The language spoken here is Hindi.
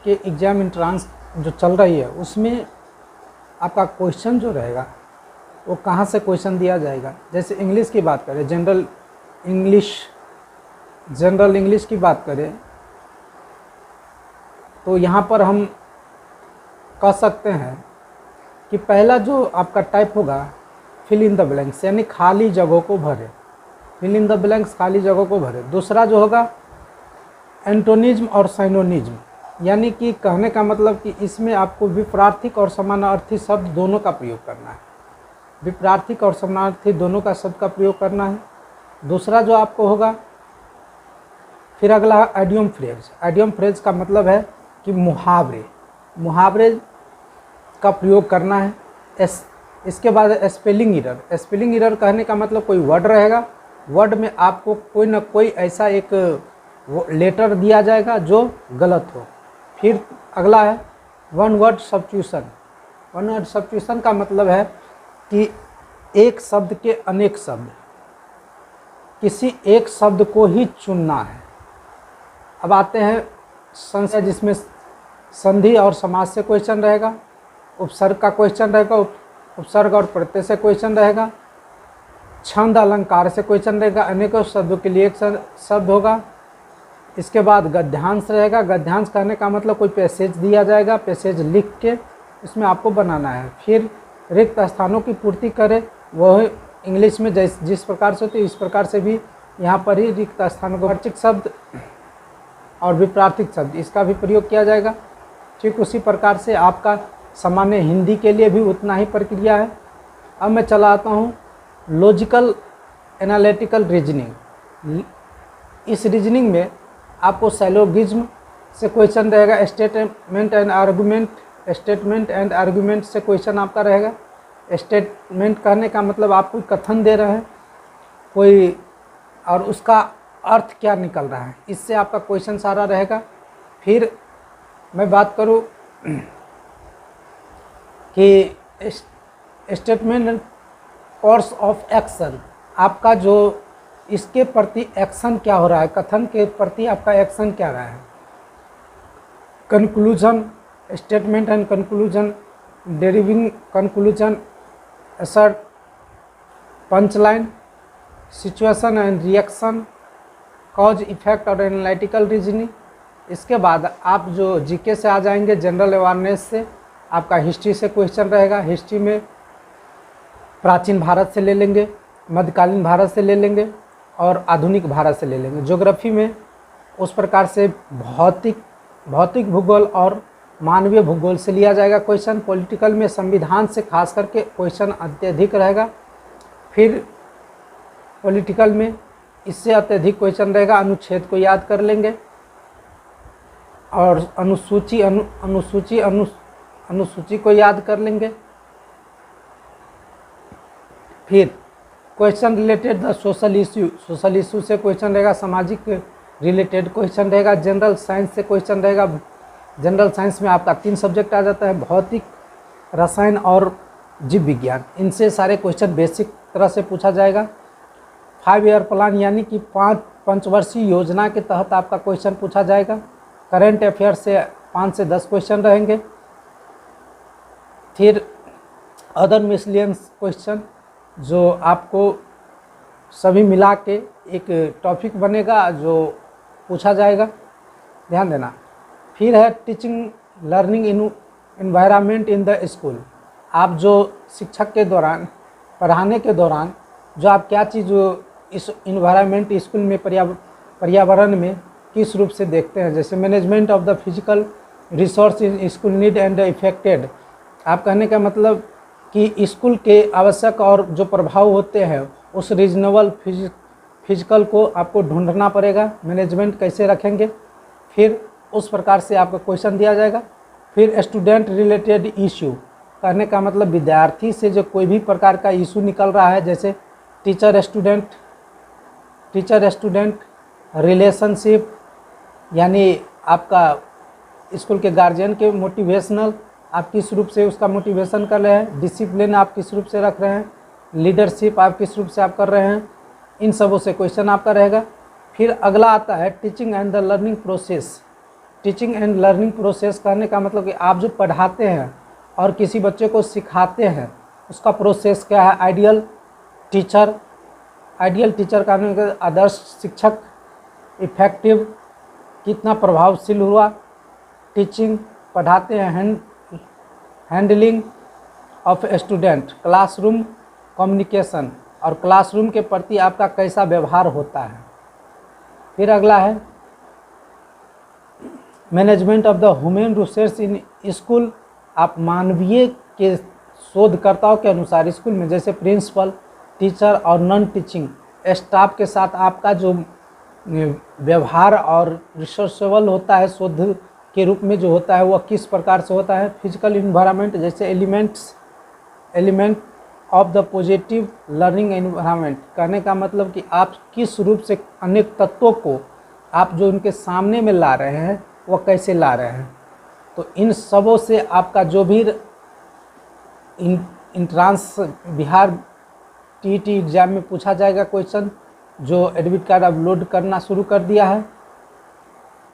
के एग्ज़ाम इंट्रांस जो चल रही है उसमें आपका क्वेश्चन जो रहेगा वो कहाँ से क्वेश्चन दिया जाएगा। जैसे इंग्लिश की बात करें, जनरल इंग्लिश की बात करें तो यहाँ पर हम कह सकते हैं कि पहला जो आपका टाइप होगा फिल इन द ब्लैंक्स, यानी खाली जगहों को भरे, फिल इन द ब्लैंक्स खाली जगहों को भरे। दूसरा जो होगा एंटोनिज्म और साइनोनिज्म, यानी कि कहने का मतलब कि इसमें आपको विपरार्थिक और समानार्थी शब्द दोनों का प्रयोग करना है, विपरार्थिक और समानार्थी दोनों का शब्द का प्रयोग करना है। दूसरा जो आपको होगा, फिर अगला आइडियम फ्रेज। आइडियम फ्रेज का मतलब है कि मुहावरे का प्रयोग करना है। इसके बाद स्पेलिंग एरर। स्पेलिंग एरर कहने का मतलब कोई वर्ड रहेगा, वर्ड में आपको कोई ना कोई ऐसा एक लेटर दिया जाएगा जो गलत हो। फिर अगला है one word substitution. One word substitution का मतलब है कि एक शब्द के अनेक शब्द, किसी एक शब्द को ही चुनना है। अब आते हैं संशय, जिसमें संधि और समास से क्वेश्चन रहेगा, उपसर्ग का क्वेश्चन रहेगा, उपसर्ग और प्रत्यय से क्वेश्चन रहेगा, छंद अलंकार से क्वेश्चन रहेगा, अनेकों शब्दों के लिए एक शब्द होगा। इसके बाद गद्यांश रहेगा। गद्यांश कहने का मतलब कोई पैसेज दिया जाएगा, पैसेज लिख के इसमें आपको बनाना है। फिर रिक्त स्थानों की पूर्ति करें, वह इंग्लिश में जिस प्रकार से होती है इस प्रकार से भी यहाँ पर ही रिक्त स्थानों को वार्चिक शब्द और विपरार्थिक शब्द इसका भी प्रयोग किया जाएगा। ठीक उसी प्रकार से आपका सामान्य हिंदी के लिए भी उतना ही प्रक्रिया है। अब मैं चला आता हूँ लॉजिकल एनालिटिकल रीजनिंग। इस रीजनिंग में आपको सैलोगिज्म से क्वेश्चन रहेगा, स्टेटमेंट एंड आर्गुमेंट से क्वेश्चन आपका रहेगा। स्टेटमेंट कहने का मतलब आप कोई कथन दे रहे हैं कोई, और उसका अर्थ क्या निकल रहा है, इससे आपका क्वेश्चन सारा रहेगा। फिर मैं बात करूं कि स्टेटमेंट कोर्स ऑफ एक्शन, आपका जो इसके प्रति एक्शन क्या हो रहा है, कथन के प्रति आपका एक्शन क्या रहा है। Conclusion, statement and conclusion, deriving conclusion, assert, punchline, situation and reaction, cause effect और एनालिटिकल रीजनिंग। इसके बाद आप जो जीके से आ जाएंगे, जनरल अवेयरनेस से आपका हिस्ट्री से क्वेश्चन रहेगा। हिस्ट्री में प्राचीन भारत से ले लेंगे, मध्यकालीन भारत से ले लेंगे और आधुनिक भारत से ले लेंगे। ज्योग्राफी में उस प्रकार से भौतिक भूगोल और मानवीय भूगोल से लिया जाएगा क्वेश्चन। पॉलिटिकल में संविधान से खास करके क्वेश्चन अत्यधिक रहेगा। फिर पॉलिटिकल में इससे अत्यधिक क्वेश्चन रहेगा, अनुच्छेद को याद कर लेंगे और अनुसूची को याद कर लेंगे। फिर question related the social issue से क्वेश्चन रहेगा, सामाजिक रिलेटेड क्वेश्चन रहेगा। जनरल साइंस से क्वेश्चन रहेगा। जनरल साइंस में आपका 3 सब्जेक्ट आ जाता है, भौतिक, रसायन और जीव विज्ञान। इनसे सारे क्वेश्चन बेसिक तरह से पूछा जाएगा। 5 ईयर प्लान यानी कि 5 पंचवर्षीय योजना के तहत आपका क्वेश्चन पूछा जाएगा। करंट अफेयर से 5 से 10 क्वेश्चन रहेंगे। फिर अदर मिसलेनियस क्वेश्चन जो आपको सभी मिला के एक टॉपिक बनेगा जो पूछा जाएगा, ध्यान देना। फिर है teaching learning environment in the school. आप जो शिक्षक के दौरान, पढ़ाने के दौरान जो आप क्या चीज़ इस इन्वायरमेंट स्कूल में पर्यावरण में किस रूप से देखते हैं। जैसे management of the physical resource in school need and affected. आप कहने का मतलब कि स्कूल के आवश्यक और जो प्रभाव होते हैं उस रीजनेबल फिजिकल को आपको ढूंढना पड़ेगा, मैनेजमेंट कैसे रखेंगे। फिर उस प्रकार से आपका क्वेश्चन दिया जाएगा। फिर स्टूडेंट रिलेटेड इशू, कहने का मतलब विद्यार्थी से जो कोई भी प्रकार का इशू निकल रहा है, जैसे टीचर स्टूडेंट रिलेशनशिप, यानी आपका स्कूल के गार्जियन के मोटिवेशनल, आप किस रूप से उसका मोटिवेशन कर रहे हैं। डिसिप्लिन आप किस रूप से रख रहे हैं, लीडरशिप आप किस रूप से आप कर रहे हैं, इन सबों से क्वेश्चन आपका रहेगा। फिर अगला आता है teaching and the learning process. Teaching and learning process कहने का मतलब कि आप जो पढ़ाते हैं और किसी बच्चे को सिखाते हैं उसका प्रोसेस क्या है। आइडियल टीचर, आइडियल टीचर का मतलब आदर्श शिक्षक, इफेक्टिव कितना प्रभावशील हुआ, टीचिंग पढ़ाते हैं, handling of student, classroom communication और क्लासरूम के प्रति आपका कैसा व्यवहार होता है। फिर अगला है management of the human resource in school, आप मानवीय के शोधकर्ताओं के अनुसार स्कूल में जैसे प्रिंसिपल, टीचर और नॉन टीचिंग स्टाफ के साथ आपका जो व्यवहार और रिसोर्सेबल होता है, शोध के रूप में जो होता है वह किस प्रकार से होता है। फिजिकल इन्वायरमेंट जैसे element of the positive learning environment, कहने का मतलब कि आप किस रूप से अनेक तत्वों को आप जो उनके सामने में ला रहे हैं वह कैसे ला रहे हैं। तो इन सबों से आपका जो भी इंट्रांस बिहार टीईटी एग्ज़ाम में पूछा जाएगा क्वेश्चन, जो एडमिट कार्ड अपलोड करना शुरू कर दिया है